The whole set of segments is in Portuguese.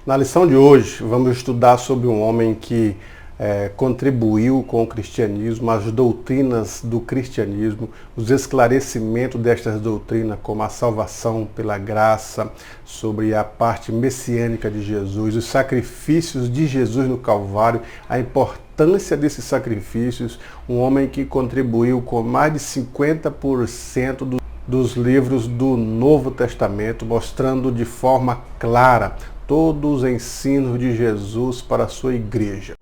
Na lição de hoje, vamos estudar sobre um homem que contribuiu com o cristianismo, as doutrinas do cristianismo, os esclarecimentos destas doutrinas, como a salvação pela graça, sobre a parte messiânica de Jesus, os sacrifícios de Jesus no Calvário, a importância desses sacrifícios, um homem que contribuiu com mais de 50% dos livros do Novo Testamento, mostrando de forma clara todos os ensinos de Jesus para a sua igreja.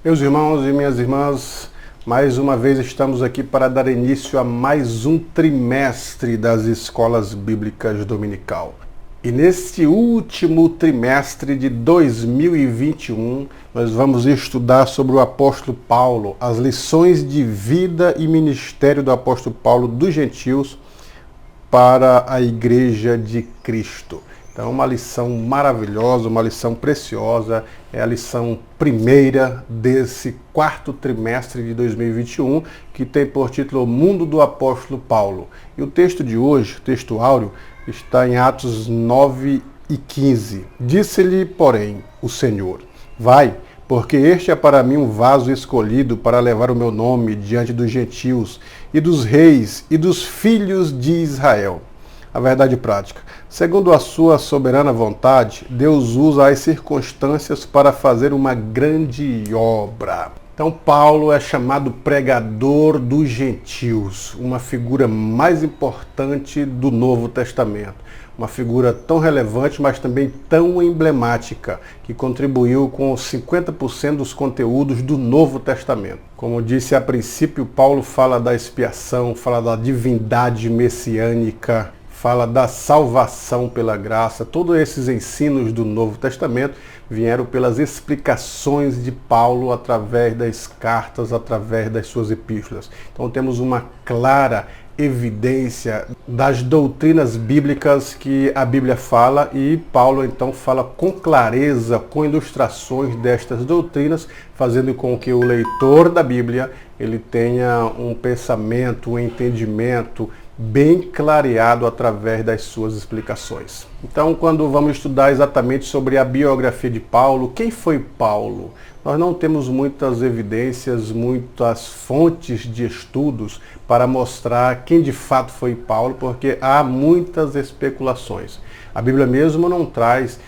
Meus irmãos e minhas irmãs, mais uma vez estamos aqui para dar início a mais um trimestre das escolas bíblicas dominical. E neste último trimestre de 2021, nós vamos estudar sobre o apóstolo Paulo, as lições de vida e ministério do apóstolo Paulo dos gentios para a igreja de Cristo. Então, uma lição maravilhosa, uma lição preciosa, é a lição primeira desse quarto trimestre de 2021, que tem por título O Mundo do Apóstolo Paulo. E o texto de hoje, o texto áureo, está em Atos 9 e 15. Disse-lhe, porém, o Senhor: vai, porque este é para mim um vaso escolhido para levar o meu nome diante dos gentios e dos reis e dos filhos de Israel. A verdade prática. Segundo a sua soberana vontade, Deus usa as circunstâncias para fazer uma grande obra. Então Paulo é chamado pregador dos gentios, uma figura mais importante do Novo Testamento. Uma figura tão relevante, mas também tão emblemática, que contribuiu com 50% dos conteúdos do Novo Testamento. Como disse a princípio, Paulo fala da expiação, fala da divindade messiânica, fala da salvação pela graça. Todos esses ensinos do Novo Testamento vieram pelas explicações de Paulo através das cartas, através das suas epístolas. Então temos uma clara evidência das doutrinas bíblicas que a Bíblia fala, e Paulo então fala com clareza, com ilustrações destas doutrinas, fazendo com que o leitor da Bíblia ele tenha um pensamento, um entendimento bem clareado através das suas explicações. Então, quando vamos estudar exatamente sobre a biografia de Paulo, quem foi Paulo? Nós não temos muitas evidências, muitas fontes de estudos para mostrar quem de fato foi Paulo, porque há muitas especulações. A Bíblia mesmo não traz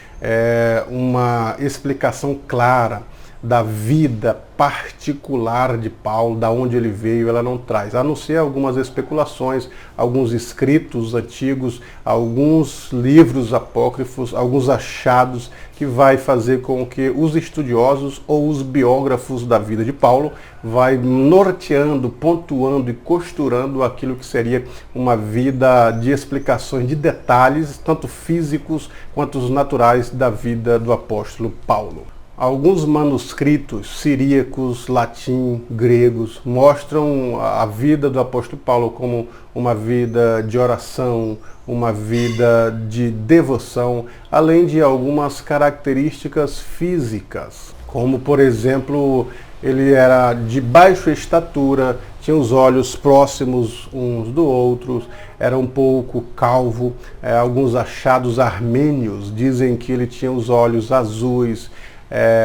uma explicação clara da vida particular de Paulo, da onde ele veio, ela não traz, a não ser algumas especulações, alguns escritos antigos, alguns livros apócrifos, alguns achados que vai fazer com que os estudiosos ou os biógrafos da vida de Paulo vai norteando, pontuando e costurando aquilo que seria uma vida de explicações de detalhes, tanto físicos quanto os naturais da vida do apóstolo Paulo. Alguns manuscritos siríacos, latim, gregos, mostram a vida do apóstolo Paulo como uma vida de oração, uma vida de devoção, além de algumas características físicas, como, por exemplo, ele era de baixa estatura, tinha os olhos próximos uns do outro, era um pouco calvo. Alguns achados armênios dizem que ele tinha os olhos azuis.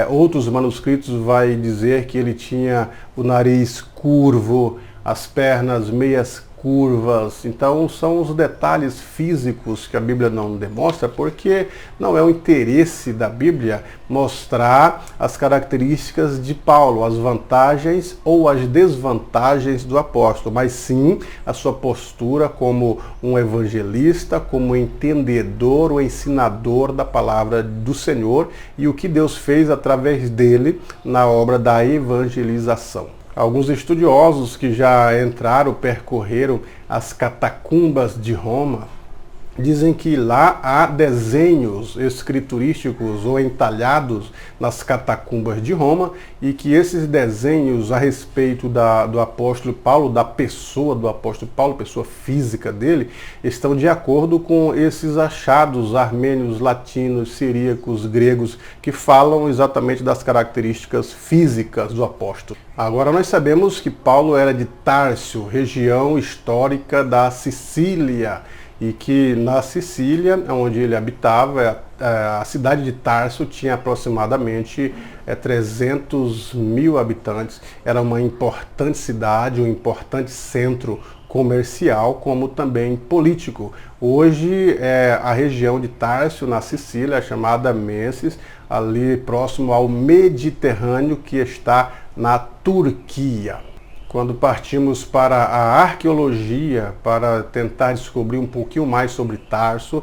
Outros manuscritos vai dizer que ele tinha o nariz curvo, as pernas meias curvas. Então são os detalhes físicos que a Bíblia não demonstra, porque não é o interesse da Bíblia mostrar as características de Paulo, as vantagens ou as desvantagens do apóstolo, mas sim a sua postura como um evangelista, como entendedor ou ensinador da palavra do Senhor e o que Deus fez através dele na obra da evangelização. Alguns estudiosos que já percorreram as catacumbas de Roma, Dizem que lá há desenhos escriturísticos ou entalhados nas catacumbas de Roma e que esses desenhos a respeito do apóstolo Paulo, da pessoa do apóstolo Paulo, pessoa física dele, estão de acordo com esses achados armênios, latinos, siríacos, gregos, que falam exatamente das características físicas do apóstolo. Agora nós sabemos que Paulo era de Tárcio, região histórica da Sicília, e que na Sicília, onde ele habitava, a cidade de Tarso tinha aproximadamente 300 mil habitantes. Era uma importante cidade, um importante centro comercial, como também político. Hoje, a região de Tarso, na Sicília, é chamada Menses, ali próximo ao Mediterrâneo, que está na Turquia. Quando partimos para a arqueologia, para tentar descobrir um pouquinho mais sobre Tarso,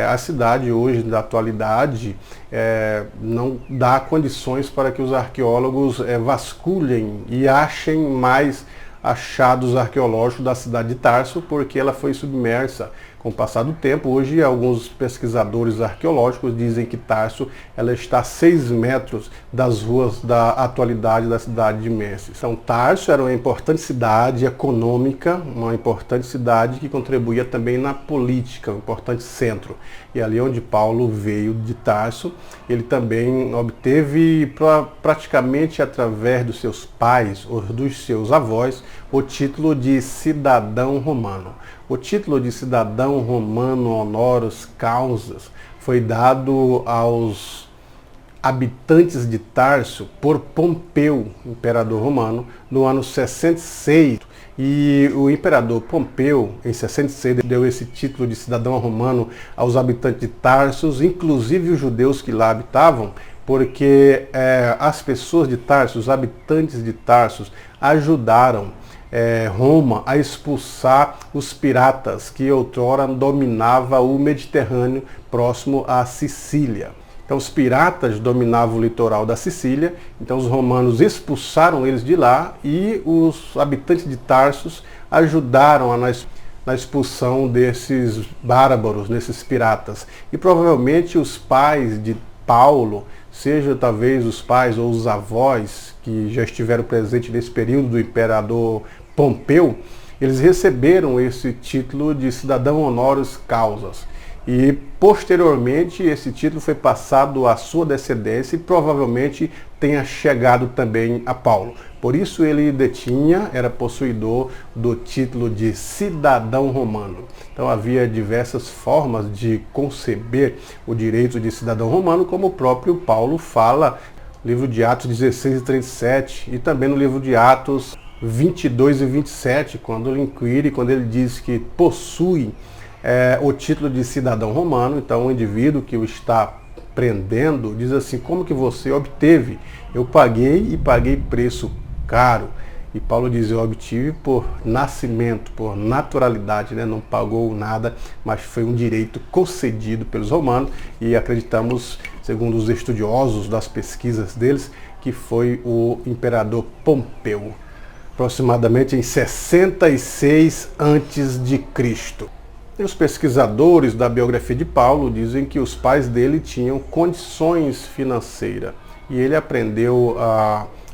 a cidade hoje, da atualidade, não dá condições para que os arqueólogos vasculhem e achem mais achados arqueológicos da cidade de Tarso, porque ela foi submersa com o passar do tempo. Hoje, alguns pesquisadores arqueológicos dizem que Tarso ela está a 6 metros das ruas da atualidade da cidade de Menses. Então, Tarso era uma importante cidade econômica, uma importante cidade que contribuía também na política, um importante centro. E ali onde Paulo veio de Tarso, ele também obteve praticamente através dos seus pais ou dos seus avós o título de cidadão romano. O título de cidadão romano honoris causa foi dado aos habitantes de Tarso por Pompeu, imperador romano, no ano 66. E o imperador Pompeu, em 66, deu esse título de cidadão romano aos habitantes de Tarso, inclusive os judeus que lá habitavam, porque as pessoas de Tarso, os habitantes de Tarso, ajudaram Roma a expulsar os piratas que outrora dominava o Mediterrâneo próximo à Sicília. Então os piratas dominavam o litoral da Sicília, então os romanos expulsaram eles de lá e os habitantes de Tarsos ajudaram na expulsão desses bárbaros, desses piratas. E provavelmente os pais de Paulo, seja talvez os pais ou os avós que já estiveram presentes nesse período do imperador Pompeu, eles receberam esse título de cidadão honoris causa. E posteriormente esse título foi passado à sua descendência e provavelmente tenha chegado também a Paulo. Por isso ele era possuidor do título de cidadão romano. Então havia diversas formas de conceber o direito de cidadão romano, como o próprio Paulo fala no livro de Atos 16 e 37 e também no livro de Atos 22 e 27, quando ele inquire, quando ele diz que possui o título de cidadão romano. Então o indivíduo que o está prendendo diz assim: como que você obteve? Eu paguei e paguei preço caro. E Paulo diz: eu obtive por nascimento, por naturalidade, né? Não pagou nada, mas foi um direito concedido pelos romanos, e acreditamos, segundo os estudiosos das pesquisas deles, que foi o imperador Pompeu, aproximadamente em 66 a.C. E os pesquisadores da biografia de Paulo dizem que os pais dele tinham condições financeiras e ele aprendeu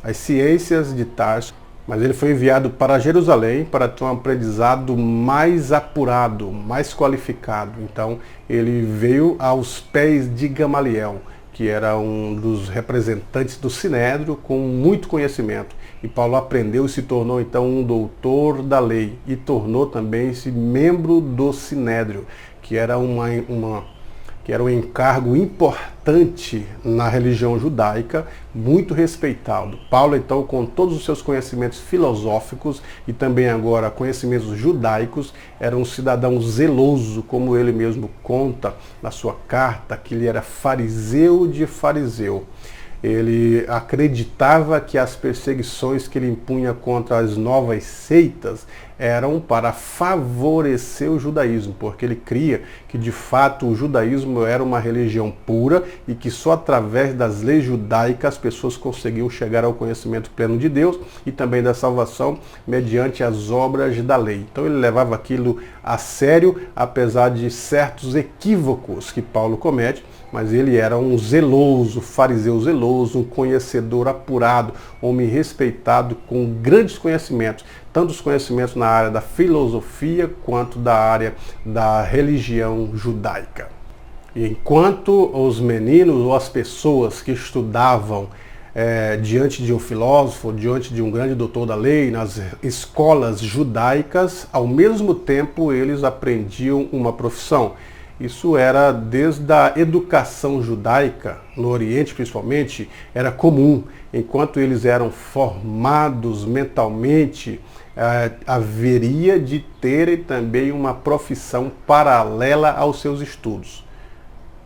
as ciências de Tarso, mas ele foi enviado para Jerusalém para ter um aprendizado mais apurado, mais qualificado. Então ele veio aos pés de Gamaliel, que era um dos representantes do Sinédrio, com muito conhecimento. E Paulo aprendeu e se tornou então um doutor da lei e tornou também esse membro do Sinédrio, que era um encargo importante na religião judaica, muito respeitado. Paulo então, com todos os seus conhecimentos filosóficos e também agora conhecimentos judaicos, era um cidadão zeloso, como ele mesmo conta na sua carta, que ele era fariseu de fariseu. ele acreditava que as perseguições que ele impunha contra as novas seitas eram para favorecer o judaísmo, porque ele cria que de fato o judaísmo era uma religião pura e que só através das leis judaicas as pessoas conseguiam chegar ao conhecimento pleno de Deus e também da salvação mediante as obras da lei. Então ele levava aquilo a sério, apesar de certos equívocos que Paulo comete, mas ele era um zeloso, fariseu zeloso, um conhecedor apurado, homem respeitado com grandes conhecimentos, tanto os conhecimentos na área da filosofia quanto da área da religião judaica. E enquanto os meninos ou as pessoas que estudavam diante de um filósofo, diante de um grande doutor da lei, nas escolas judaicas, ao mesmo tempo eles aprendiam uma profissão. Isso era desde a educação judaica, no Oriente principalmente, era comum. Enquanto eles eram formados mentalmente, haveria de terem também uma profissão paralela aos seus estudos.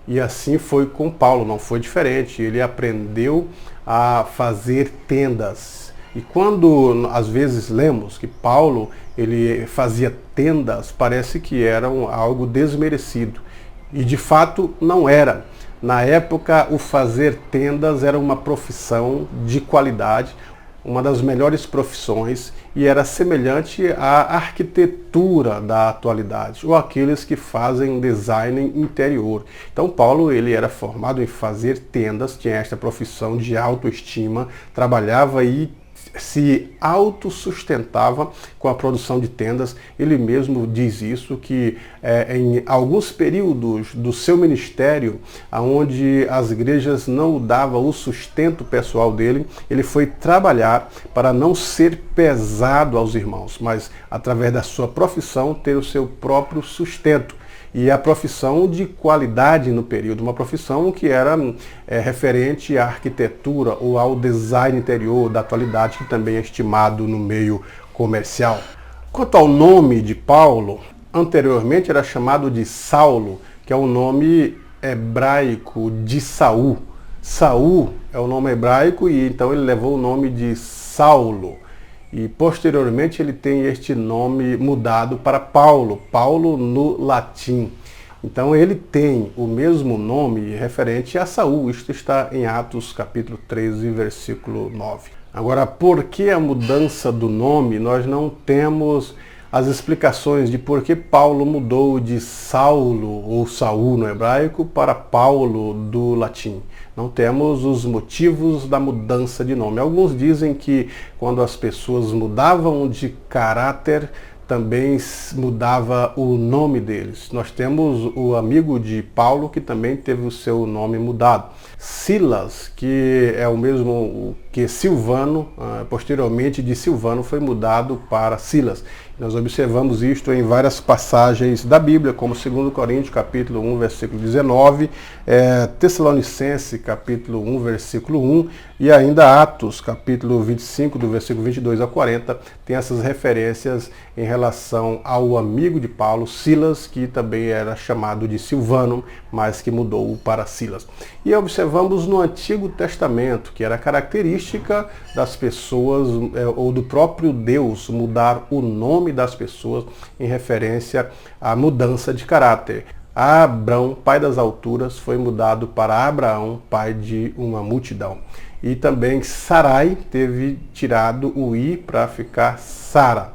E assim foi com Paulo, não foi diferente. Ele aprendeu a fazer tendas. E quando às vezes lemos que Paulo ele fazia tendas, parece que era algo desmerecido. E de fato não era. Na época, o fazer tendas era uma profissão de qualidade, uma das melhores profissões, e era semelhante à arquitetura da atualidade, ou aqueles que fazem design interior. Então Paulo ele era formado em fazer tendas, tinha esta profissão de autoestima, trabalhava e se autossustentava com a produção de tendas. Ele mesmo diz isso, que em alguns períodos do seu ministério, onde as igrejas não davam o sustento pessoal dele, ele foi trabalhar para não ser pesado aos irmãos, mas através da sua profissão ter o seu próprio sustento. E a profissão de qualidade no período, uma profissão que era referente à arquitetura ou ao design interior da atualidade, que também é estimado no meio comercial. Quanto ao nome de Paulo, anteriormente era chamado de Saulo, que é o nome hebraico de Saul. Saul é o nome hebraico e então ele levou o nome de Saulo. E posteriormente ele tem este nome mudado para Paulo, Paulo no latim. Então ele tem o mesmo nome referente a Saul. Isto está em Atos capítulo 13, versículo 9. Agora, por que a mudança do nome? Nós não temos as explicações de por que Paulo mudou de Saulo ou Saul no hebraico para Paulo do latim. Não temos os motivos da mudança de nome. Alguns dizem que quando as pessoas mudavam de caráter, também mudava o nome deles. Nós temos o amigo de Paulo que também teve o seu nome mudado. Silas, que é o mesmo que Silvano, posteriormente de Silvano foi mudado para Silas. Nós observamos isto em várias passagens da Bíblia, como 2 Coríntios, capítulo 1, versículo 19, Tessalonicenses, capítulo 1, versículo 1, e ainda Atos, capítulo 25, do versículo 22 a 40, tem essas referências em relação ao amigo de Paulo, Silas, que também era chamado de Silvano, mas que mudou para Silas. E observamos no Antigo Testamento, que era característica das pessoas, ou do próprio Deus, mudar o nome das pessoas em referência à mudança de caráter. Abrão, pai das alturas, foi mudado para Abraão, pai de uma multidão. E também Sarai teve tirado o i para ficar Sara.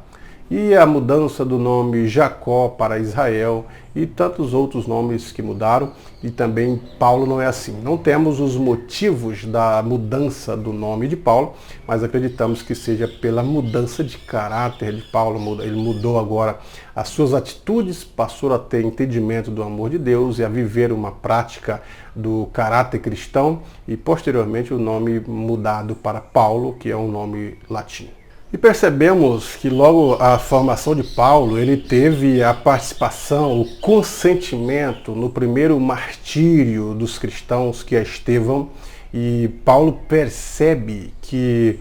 E a mudança do nome Jacó para Israel e tantos outros nomes que mudaram, e também Paulo não é assim. Não temos os motivos da mudança do nome de Paulo, mas acreditamos que seja pela mudança de caráter de Paulo. Ele mudou agora as suas atitudes, passou a ter entendimento do amor de Deus e a viver uma prática do caráter cristão, e posteriormente o nome mudado para Paulo, que é um nome latino. E percebemos que logo a formação de Paulo, ele teve a participação, o consentimento no primeiro martírio dos cristãos, que é Estevão, e Paulo percebe que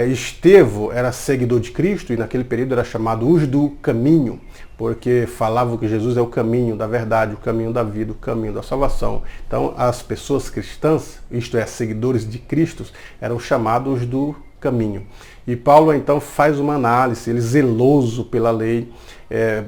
Estevão era seguidor de Cristo e naquele período era chamado os do caminho, porque falavam que Jesus é o caminho da verdade, o caminho da vida, o caminho da salvação. Então as pessoas cristãs, isto é, seguidores de Cristo, eram chamados do caminho. E Paulo então faz uma análise, ele zeloso pela lei,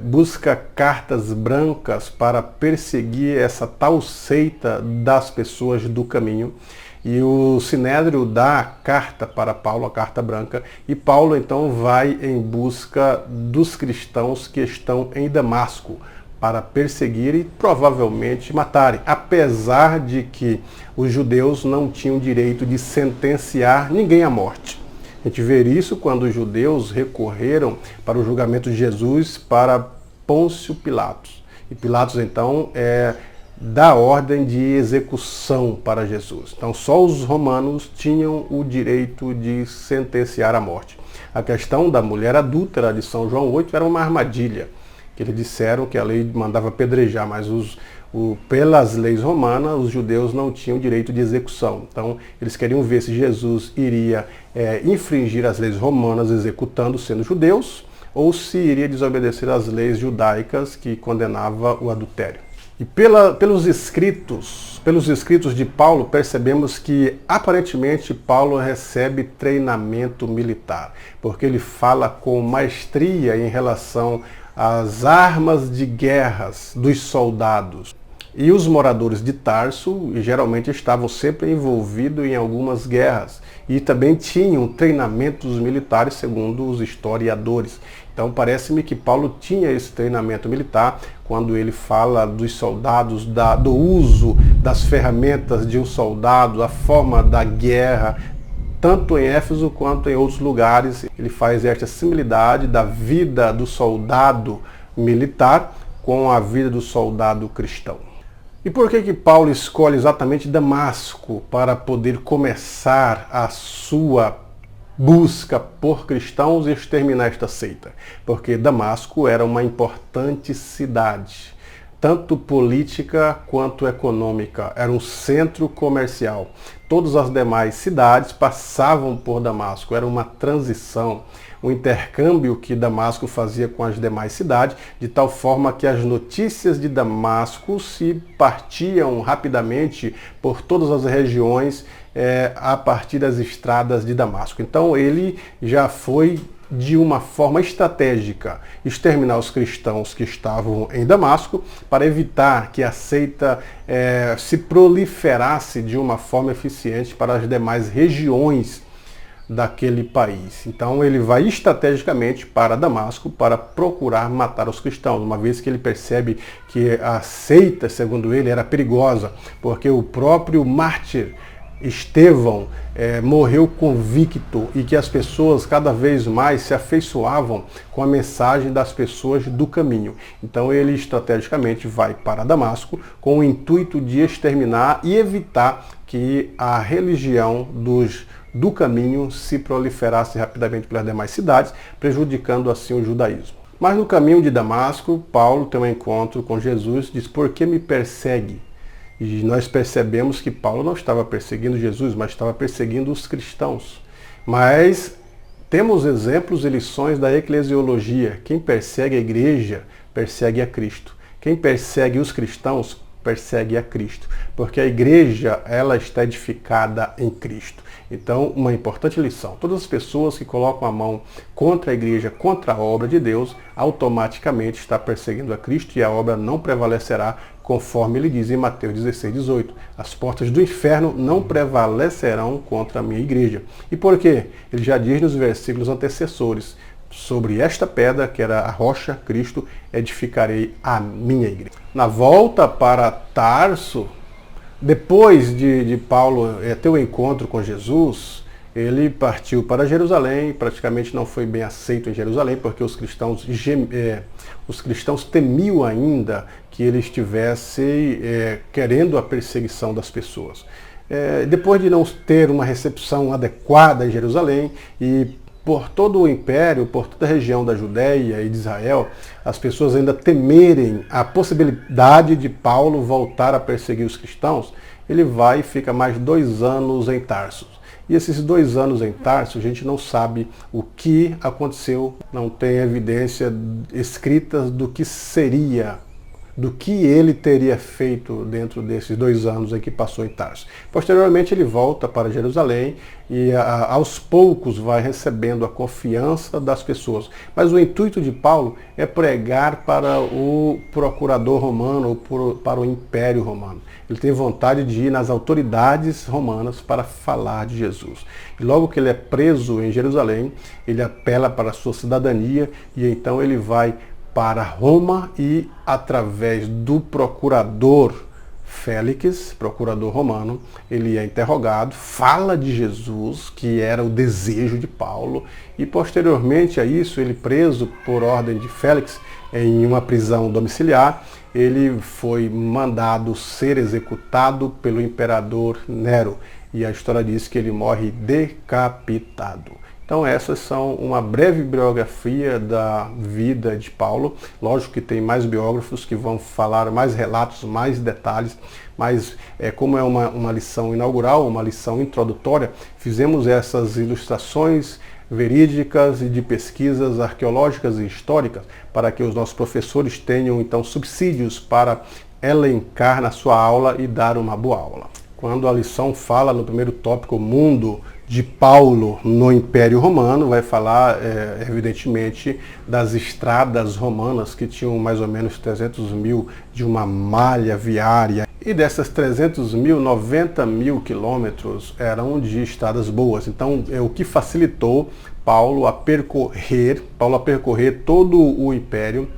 busca cartas brancas para perseguir essa tal seita das pessoas do caminho. E o Sinédrio dá a carta para Paulo, a carta branca, e Paulo então vai em busca dos cristãos que estão em Damasco para perseguir e provavelmente matarem, apesar de que os judeus não tinham direito de sentenciar ninguém à morte. A gente vê isso quando os judeus recorreram para o julgamento de Jesus para Pôncio Pilatos. E Pilatos então dá ordem de execução para Jesus. Então só os romanos tinham o direito de sentenciar à morte. A questão da mulher adúltera de São João 8 era uma armadilha, que eles disseram que a lei mandava apedrejar, mas pelas leis romanas os judeus não tinham direito de execução. Então eles queriam ver se Jesus iria infringir as leis romanas executando sendo judeus, ou se iria desobedecer às leis judaicas que condenava o adultério. E pelos escritos de Paulo, percebemos que aparentemente Paulo recebe treinamento militar, porque ele fala com maestria em relação às armas de guerras dos soldados. E os moradores de Tarso geralmente estavam sempre envolvidos em algumas guerras e também tinham treinamentos militares, segundo os historiadores. Então parece-me que Paulo tinha esse treinamento militar quando ele fala dos soldados, do uso das ferramentas de um soldado, a forma da guerra, tanto em Éfeso quanto em outros lugares. Ele faz esta similaridade da vida do soldado militar com a vida do soldado cristão. E por que Paulo escolhe exatamente Damasco para poder começar a sua busca por cristãos e exterminar esta seita? Porque Damasco era uma importante cidade, tanto política quanto econômica. Era um centro comercial. Todas as demais cidades passavam por Damasco. Era uma transição, um intercâmbio que Damasco fazia com as demais cidades, de tal forma que as notícias de Damasco se partiam rapidamente por todas as regiões a partir das estradas de Damasco. Então ele já foi de uma forma estratégica exterminar os cristãos que estavam em Damasco para evitar que a seita se proliferasse de uma forma eficiente para as demais regiões daquele país. Então ele vai estrategicamente para Damasco para procurar matar os cristãos, uma vez que ele percebe que a seita, segundo ele, era perigosa, porque o próprio mártir Estevão morreu convicto e que as pessoas cada vez mais se afeiçoavam com a mensagem das pessoas do caminho. Então ele estrategicamente vai para Damasco com o intuito de exterminar e evitar que a religião do caminho se proliferasse rapidamente pelas demais cidades, prejudicando assim o judaísmo. Mas no caminho de Damasco, Paulo tem um encontro com Jesus e diz: "Por que me persegue?" E nós percebemos que Paulo não estava perseguindo Jesus, mas estava perseguindo os cristãos. Mas temos exemplos e lições da eclesiologia. Quem persegue a igreja, persegue a Cristo. Quem persegue os cristãos, persegue a Cristo. Porque a igreja, ela está edificada em Cristo. Então, uma importante lição: todas as pessoas que colocam a mão contra a igreja, contra a obra de Deus, automaticamente está perseguindo a Cristo e a obra não prevalecerá, conforme ele diz em Mateus 16:18. As portas do inferno não prevalecerão contra a minha igreja. E por quê? Ele já diz nos versículos antecessores: sobre esta pedra, que era a rocha, Cristo, edificarei a minha igreja. Na volta para Tarso, depois de Paulo ter o encontro com Jesus, ele partiu para Jerusalém. Praticamente não foi bem aceito em Jerusalém, porque os cristãos temiam ainda que ele estivesse querendo a perseguição das pessoas. Depois de não ter uma recepção adequada em Jerusalém e por todo o império, por toda a região da Judéia e de Israel, as pessoas ainda temerem a possibilidade de Paulo voltar a perseguir os cristãos, ele vai e fica mais 2 anos em Tarso. E esses 2 anos em Tarso, a gente não sabe o que aconteceu, não tem evidência escrita do que seria, do que ele teria feito dentro desses 2 anos em que passou em Tarso. Posteriormente ele volta para Jerusalém e aos poucos vai recebendo a confiança das pessoas. Mas o intuito de Paulo é pregar para o procurador romano, ou para o Império Romano. Ele tem vontade de ir nas autoridades romanas para falar de Jesus. E logo que ele é preso em Jerusalém, ele apela para a sua cidadania e então ele vai para Roma e, através do procurador Félix, procurador romano, ele é interrogado, fala de Jesus, que era o desejo de Paulo, e posteriormente a isso, ele preso por ordem de Félix em uma prisão domiciliar, ele foi mandado ser executado pelo imperador Nero, e a história diz que ele morre decapitado. Então essas são uma breve biografia da vida de Paulo. Lógico que tem mais biógrafos que vão falar mais relatos, mais detalhes, mas como é uma lição inaugural, uma lição introdutória, fizemos essas ilustrações verídicas e de pesquisas arqueológicas e históricas para que os nossos professores tenham então subsídios para elencar na sua aula e dar uma boa aula. Quando a lição fala no primeiro tópico, o mundo de Paulo no Império Romano, vai falar, evidentemente, das estradas romanas que tinham mais ou menos 300 mil de uma malha viária. E dessas 300 mil, 90 mil quilômetros eram de estradas boas. Então, é o que facilitou Paulo a percorrer todo o Império,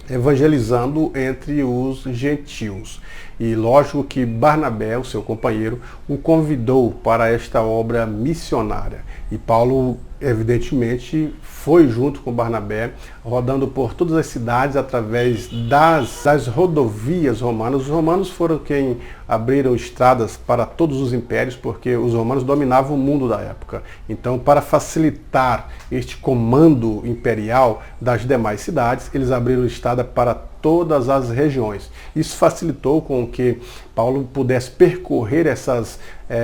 evangelizando entre os gentios. E lógico que Barnabé, o seu companheiro, o convidou para esta obra missionária. E Paulo, evidentemente, foi junto com Barnabé, rodando por todas as cidades através das rodovias romanas. Os romanos foram quem abriram estradas para todos os impérios, porque os romanos dominavam o mundo da época. Então, para facilitar este comando imperial das demais cidades, eles abriram estrada para todas as regiões. Isso facilitou com que Paulo pudesse percorrer essas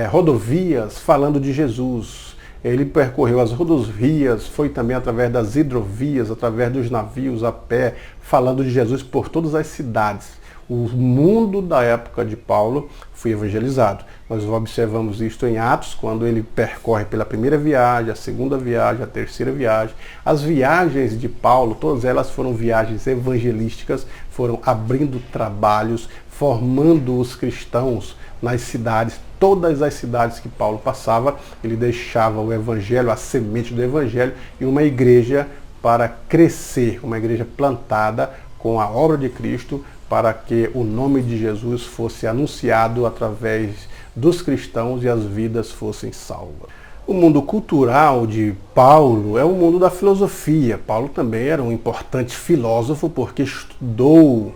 rodovias falando de Jesus. Ele percorreu as rodovias, foi também através das hidrovias, através dos navios, a pé, falando de Jesus por todas as cidades. O mundo da época de Paulo foi evangelizado. Nós observamos isto em Atos, quando ele percorre pela primeira viagem, a segunda viagem, a terceira viagem. As viagens de Paulo, todas elas foram viagens evangelísticas, foram abrindo trabalhos, formando os cristãos nas cidades. Todas as cidades que Paulo passava, ele deixava o evangelho, a semente do evangelho, e uma igreja para crescer, uma igreja plantada com a obra de Cristo, para que o nome de Jesus fosse anunciado através dos cristãos e as vidas fossem salvas. O mundo cultural de Paulo é o mundo da filosofia. Paulo também era um importante filósofo porque estudou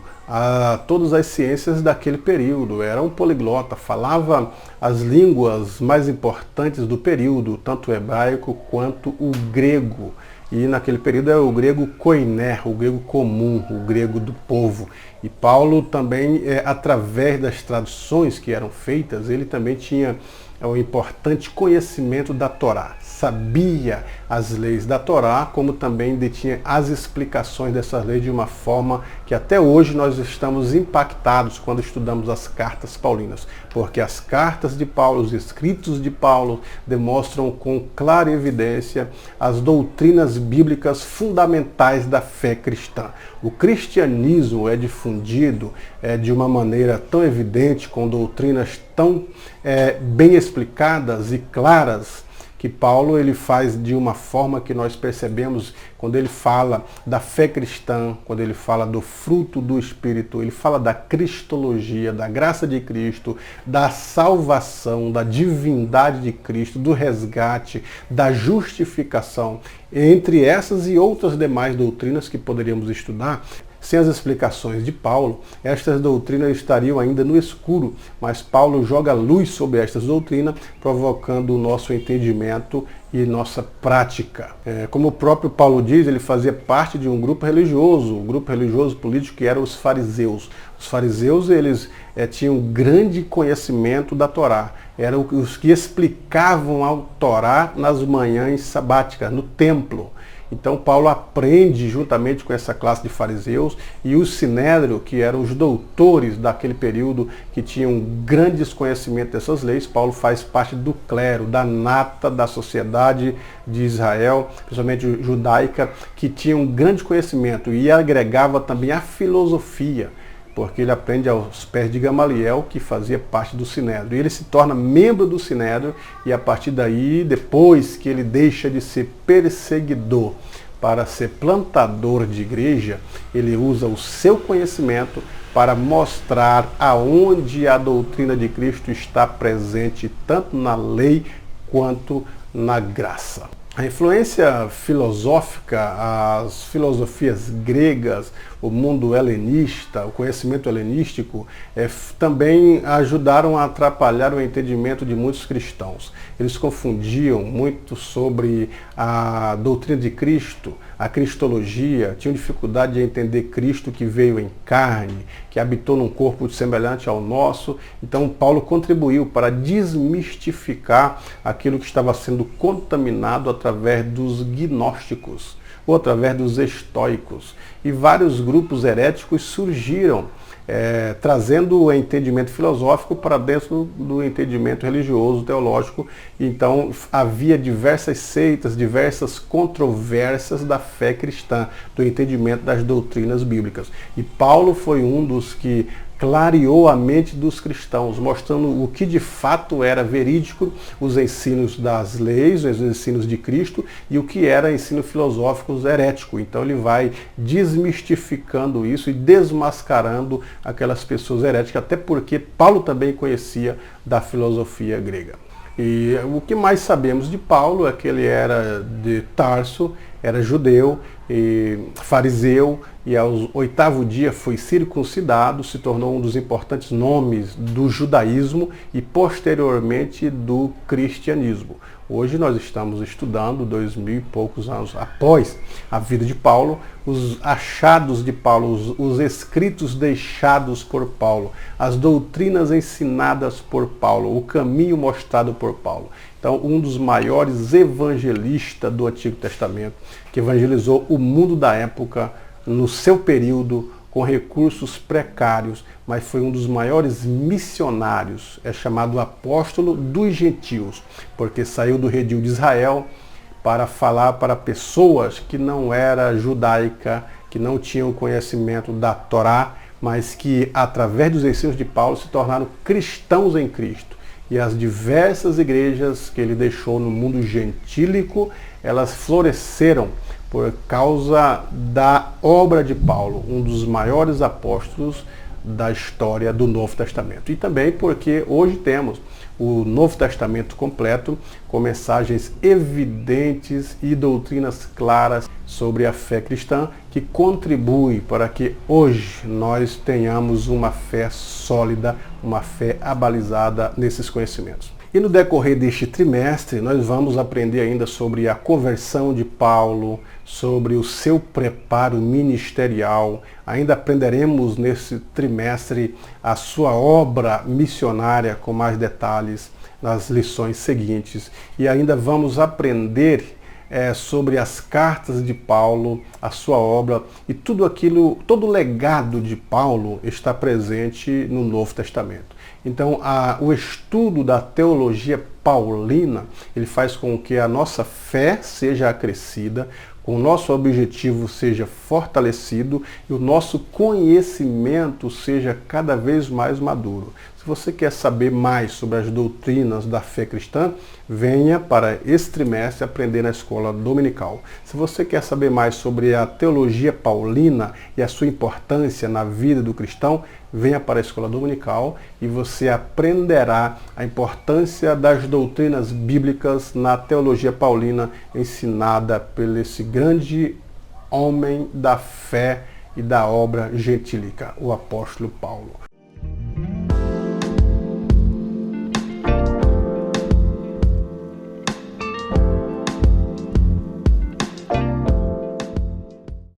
todas as ciências daquele período. Era um poliglota, falava as línguas mais importantes do período, tanto o hebraico quanto o grego. E naquele período era o grego koiné, o grego comum, o grego do povo. E Paulo também, através das traduções que eram feitas, ele também tinha um importante conhecimento da Torá. Sabia as leis da Torá, como também detinha as explicações dessas leis de uma forma que até hoje nós estamos impactados quando estudamos as cartas paulinas. Porque as cartas de Paulo, os escritos de Paulo, demonstram com clara evidência as doutrinas bíblicas fundamentais da fé cristã. O cristianismo é difundido de uma maneira tão evidente, com doutrinas tão bem explicadas e claras, que Paulo ele faz de uma forma que nós percebemos quando ele fala da fé cristã, quando ele fala do fruto do Espírito, ele fala da cristologia, da graça de Cristo, da salvação, da divindade de Cristo, do resgate, da justificação. Entre essas e outras demais doutrinas que poderíamos estudar, sem as explicações de Paulo, estas doutrinas estariam ainda no escuro, mas Paulo joga luz sobre estas doutrinas, provocando o nosso entendimento e nossa prática. Como o próprio Paulo diz, ele fazia parte de um grupo religioso político, que eram os fariseus. Os fariseus, eles tinham grande conhecimento da Torá. eram os que explicavam a Torá nas manhãs sabáticas, no templo. Então Paulo aprende juntamente com essa classe de fariseus e o sinédrio, que eram os doutores daquele período, que tinham grandes conhecimentos dessas leis. Paulo faz parte do clero, da nata da sociedade de Israel, principalmente judaica, que tinha um grande conhecimento e agregava também a filosofia, porque ele aprende aos pés de Gamaliel, que fazia parte do Sinédrio. E ele se torna membro do Sinédrio e a partir daí, depois que ele deixa de ser perseguidor para ser plantador de igreja, ele usa o seu conhecimento para mostrar aonde a doutrina de Cristo está presente, tanto na lei quanto na graça. A influência filosófica, as filosofias gregas, o mundo helenista, o conhecimento helenístico, também ajudaram a atrapalhar o entendimento de muitos cristãos. Eles confundiam muito sobre a doutrina de Cristo, a cristologia, tinham dificuldade de entender Cristo que veio em carne, que habitou num corpo semelhante ao nosso. Então Paulo contribuiu para desmistificar aquilo que estava sendo contaminado através dos gnósticos ou através dos estoicos. E vários grupos heréticos surgiram, trazendo o entendimento filosófico para dentro do entendimento religioso, teológico. Então havia diversas seitas, diversas controvérsias da fé cristã, do entendimento das doutrinas bíblicas. E Paulo foi um dos que clareou a mente dos cristãos, mostrando o que de fato era verídico, os ensinos das leis, os ensinos de Cristo, e o que era ensino filosófico herético. Então ele vai desmistificando isso e desmascarando aquelas pessoas heréticas, até porque Paulo também conhecia da filosofia grega. E o que mais sabemos de Paulo é que ele era de Tarso, era judeu e fariseu, e ao 8º dia foi circuncidado, se tornou um dos importantes nomes do judaísmo e posteriormente do cristianismo. Hoje nós estamos estudando, 2000 e poucos anos após a vida de Paulo, os achados de Paulo, os escritos deixados por Paulo, as doutrinas ensinadas por Paulo, o caminho mostrado por Paulo. Então, um dos maiores evangelistas do Antigo Testamento, que evangelizou o mundo da época, no seu período, com recursos precários, mas foi um dos maiores missionários, é chamado apóstolo dos gentios, porque saiu do redil de Israel para falar para pessoas que não era judaica, que não tinham conhecimento da Torá, mas que através dos ensinos de Paulo se tornaram cristãos em Cristo. E as diversas igrejas que ele deixou no mundo gentílico, elas floresceram por causa da obra de Paulo, um dos maiores apóstolos da história do Novo Testamento. E também porque hoje temos o Novo Testamento completo, com mensagens evidentes e doutrinas claras sobre a fé cristã, que contribui para que hoje nós tenhamos uma fé sólida, uma fé abalizada nesses conhecimentos. E no decorrer deste trimestre, nós vamos aprender ainda sobre a conversão de Paulo, sobre o seu preparo ministerial. Ainda aprenderemos nesse trimestre a sua obra missionária com mais detalhes nas lições seguintes. E ainda vamos aprender sobre as cartas de Paulo, a sua obra e tudo aquilo, todo o legado de Paulo está presente no Novo Testamento. Então, o estudo da teologia paulina, ele faz com que a nossa fé seja acrescida, o nosso objetivo seja fortalecido e o nosso conhecimento seja cada vez mais maduro. Se você quer saber mais sobre as doutrinas da fé cristã, venha para esse trimestre aprender na escola dominical. Se você quer saber mais sobre a teologia paulina e a sua importância na vida do cristão, venha para a escola dominical e você aprenderá a importância das doutrinas bíblicas na teologia paulina ensinada por esse grande homem da fé e da obra gentílica, o apóstolo Paulo.